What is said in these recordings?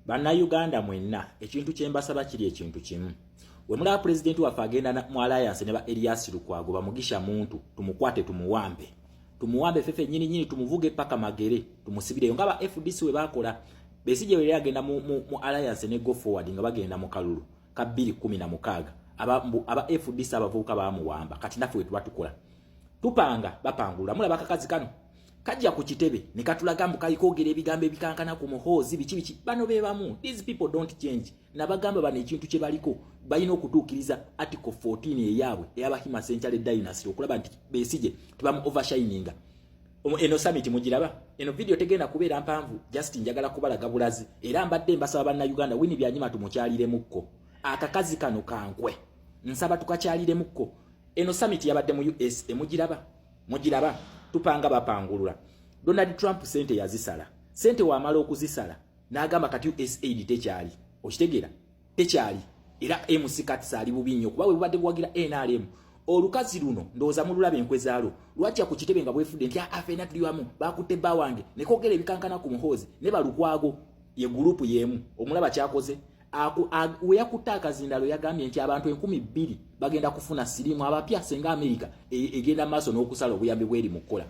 Bannayuganda mwenna ekintu kye mbasaba kiri ekintu kimu. We mulaba president waffe agenda mu alliance ne ba Elias Lukwago bamugisha muntu tumukwate tumuwambe. Tumuwambe fefe nyini tumuvuge paka magere tumusibire nga ba FDC we bakola. Besije we agenda mu alliance ne go forward nga bagenda mu kalulu ka 2016 aba FDC abavuka bamuwamba kati nafe we twatukola. Tupanga bapangula mulaba kakazi kano kajja ku kitebe ne katulaga mukayikogera ebigambo ebikankana ku muhozi bichi bano bebamu. These people don't change. Nabagamba bano ekintu kye baliko balina okutuukiriza article 14 eyabwe ey'abahima Central Dynasty okulaba nti Besigye tubamu overshininga. Eno summit mugiraba eno video tegenda kubeera mpanvu just njagala kubalaga bulazi era mbadde mbasaba bannayuganda wini byanyima tumukyalire mukko akakazi kano kankwe nsaba tukakyalire mukko. Eno summit yabadde mu US mugiraba tupanga bapangulula. Donald Trump sente yazisala sente wamala okuzisala n'agamba kati USAID tekyali okitegera tekyali era MC Katsa ali bubinyo kuba we bubadde bwagira NRM olukazi luno ndoza mululabe enkwezalo lwatya ku kitebe nga bwefudde nti afena tuliwamu bakutte bawange ne kogera ebikankana ku muhozi ne balukwago ye group yemu omulaba kyakoze we yakutaka zindalo yagambye nti abantu 2,000 bagenda kufuna sirimu abapya senga America egenda maso n'okusala obuyambe bweri mukola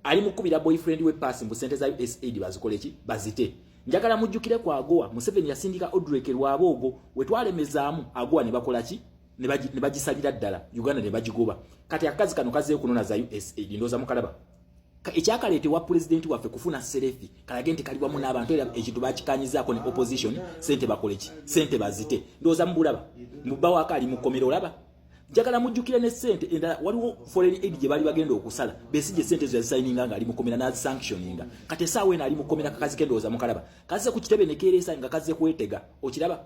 ali mukubira boyfriend we pass mu sente za USAID bazikoleki bazite. Njagala mujjukire kwa Agoa Museveni yasindika Odreke Lwabogo wetwalemezaamu Agoa ne bakolaki ne bagisalira ddala Uganda ne bagigoba kati akazi kano kaze kunona za USAID ndoza mukalaba ekyakaleete wa president waffe kufuna serefi kalagente kalibwamu n'abantu era ekintu bakikanyizaako ne opposition sente bakoleki sente bazite ndoza mbulaba mubbawo akali mukomero olaba. Njagala mujjukire ne sente endala waliwo foreign aid gye bali bagenda okusala Besigye sente zo yasigninga nga ali mukomera na sanctioninga kati saawe na ali mukomera kakazi kendoza mukalaba kaze ku kitebe ne keresa nga kaze kwetega okiraba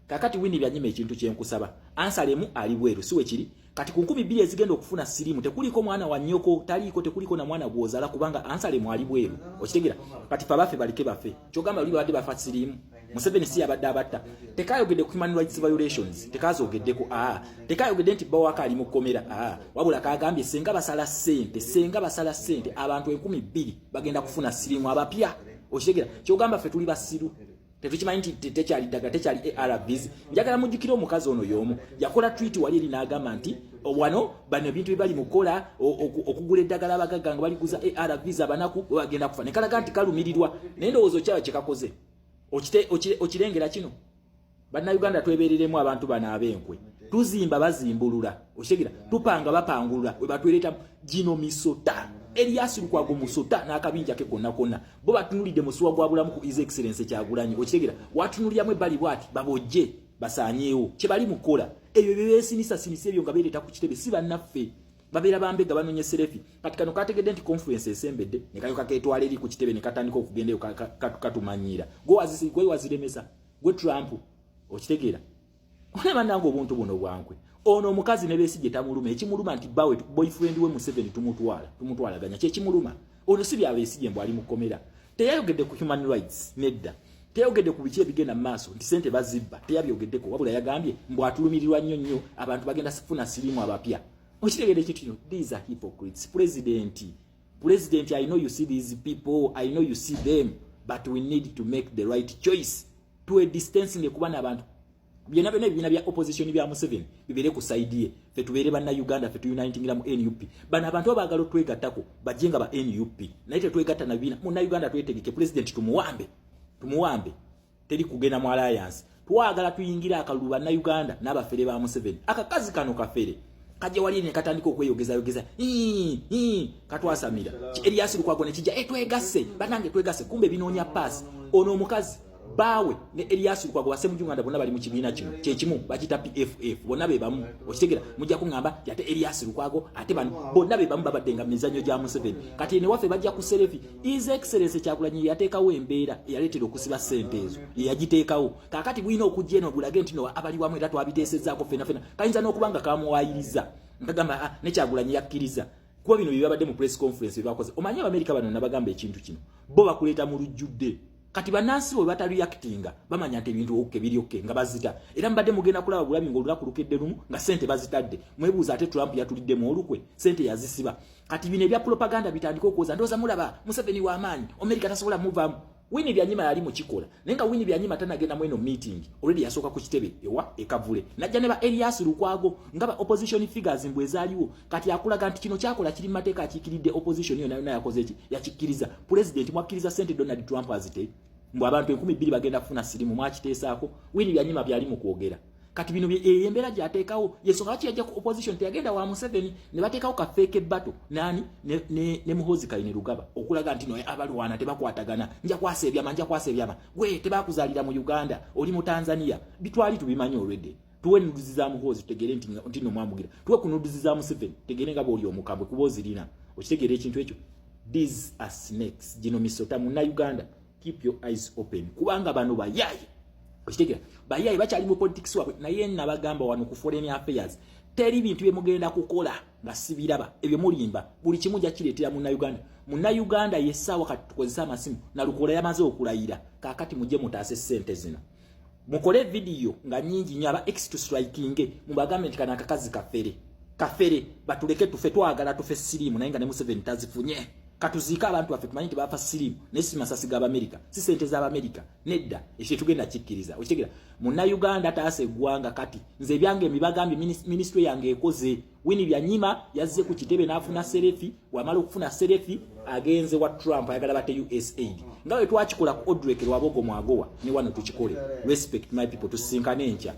kakati wini byanyima ekintu kyenkusaba ansalemu ali bweru siwe kiri kati ku 2,000 ezigenda okufuna sirimu tekuliko mwana wa nnyoko taliko tekuliko na mwana gwozala kubanga ansalemu ali bweru okitegera kati pabafe balike bafe kyogamba luli badde bafa sirimu Museveni si abadde abatta tekayogedde ku human rights violations tekazogeddeko tekayogedde nti bawaka ali mukomera wabula kagambye senga basala sente abantu 2,000 bagenda kufuna sirimu abapya okitegera kyogamba fe tuli basiru tetukimanyi nti tekyali daga tekyali ARVs. Njagala mujjukire omukazi ono y'omu yakola tweet wali eri n'agamba nti wano bano ebintu bibali mukola okugula eddagala abagagga nga baliguza ARVs abanaku bagenda kufa ne kalaga nti kalumirirwa naye ndowooza okyaba kyekakoze okirengera kino. Bannayuganda twebereremu abantu bano ab'enkwe tuzimba bazimbulula okitegera tupanga bapangulula we batweleta gino misota Elias Lukwago musota n'akabinja ke konna bo batunulidde musuwa gwa bulamu ku His Excellency Kyagulanyi okitegera watunulyamu ebbali bwati babojje basanyeewo kye bali mukola ebyo bebesinisa ebyo nga beereta ku kitebe si bannaffe babeera bambega banonye serefi kati kano kategedde nti conference esembedde ne kayoka ketwala eri ku kitebe ne katandika okugendayo katumanyiira gwe waziremesa gwe Trump okitegera olaba nange obuntu buno bwankwe ono omukazi ne Besigye tamuluma ekimuluma nti bawe boyfriend we Museveni tumutwalaganya kyekimuluma ono si bya Besigye mbw ali mukomera teyayogedde ku human rights nedda teyayogedde ku biki ebigenda mu maaso nti sente bazibba teyabyogeddeko wabula yagambye mbw atulumirirwa nnyo abantu bagenda kufuna sirimu abapya okitegedde ekyo these are hypocrites. President I know you see these people, I know you see them, but we need to make the right choice to a distancing kuba n'abantu byena byena bya opposition bya Museveni bibere ku side ye fe tubere banna Uganda fe tu unitingira mu NUP bana abantu abagalo twegattako bajenga ba NUP naye twegatta na bina mu Uganda twetegeke president tumuwambe teri kugenda mu alliance twagala tuyingira akaluba na Uganda n'abafere ba Museveni akakazi kano kafere kaje wali ne katandika okweyogeza katwasamira Elias Lukwago ne kijja twegase banange twegase kumbe binonya pass ono omukazi bawe ne Elias Lukwago base mu Uganda bonna bali mu kibiina kino kyekimu bakita PFF bonna be bamu okitegera mujja kungamba yate Elias Lukwago ate bano bonna be bamu babaddenga mizanyo gya Museveni kati ne waffe bajja ku serefi His Excellency Kyagulanyi yateekawo embeera eyaleetera okusiba sente ezo yagiteekawo kakati bwina okujja eno bulage nti no abali wamu era twabiteesezzaako fena kayinza n'okubanga kamuwayiriza ngagamba ne Kyagulanyi yakkiriza kuba bino bye babadde mu press conference bakoze omanyi Abamerika bano nabagamba ekintu kino bo bakuleeta mu lujjudde kati banansi bwe batareactinga bamanya nti ebintu okke biri okke nga bazita era mbadde mugenda kulaba bulabi ng'olulaku lukedde lumu nga sente bazitadde mwebuuza ate Trump yatuliddemu olukwe sente yazisiba kati bino ebya propaganda bitandika okwoza ndowooza mulaba Museveni w'amaanyi Amerika tasobola muvaamu Winnie Byanyima yali mu kikola nenga Winnie Byanyima tanagenda mweno meeting already yasoka ku kitebe ewa ekavule najja ne ba Elias Lukwago ngaba opposition figures mbwezaliwo kati akulaga nti kino kyakola kiri mateeka akikiridde opposition yona yakoze eki yakikiriza president mwakiriza Sente Donald Trump azite mbu abantu 12 bagenda kufuna sirimu mwakiteesaako Winnie Byanyima byali mu kwogera kati bino embera gyateekawo yesoka ki yajja ku opposition teyagenda wa Museveni ne bateekawo ka fake battle nani ne Muhoozi Kayini Lugaba okulaga nti no abalwana tebakwatagana nja kwasa ebyama gwe tebakuzalira mu Uganda oli mu Tanzania bitwali tubimanyi already tuwe nuduzi za Muhoozi tegere nti no mwamugira tuwe kunuduzi za Museveni tegere nga boli omukambwe kubozirina okitegere ekintu ekyo these are snakes gino misota mu Uganda keep your eyes open kubanga bano bayayi okitegera bayayi bakyali mu politics wabwe naye nabagamba wano ku foreign affairs teri bintu byemugenda kukola nga sibiraba ebyo mulimba buli kimu jakiretera mu Uganda yesawa kati tukozesa amasimu na lukola yamaze okulayira kakati mujje mutaase sente zino mukole video nga nyingi nyaba extra striking mu bagamenti kana kakazi kafere batuleke tufe twagala tufe sirimu naye nga ne Museveni tazifunye katuzika abantu baffe tumanyi bafa sirimu nesi masasi ga America si sente za America nedda ekyo tugenda kikkiriza okitegera mu Uganda taase gwanga kati nze byange emibagambi ministry yange ekoze Winnie Byanyima yazze ku kitebe nafuna serefi wamala okufuna serefi agenze wa Trump ayagala bate USAID ngawe twakikola ku Odrek Lwabogo Mwagowa ni wano tukikole respect my people tusinkane encha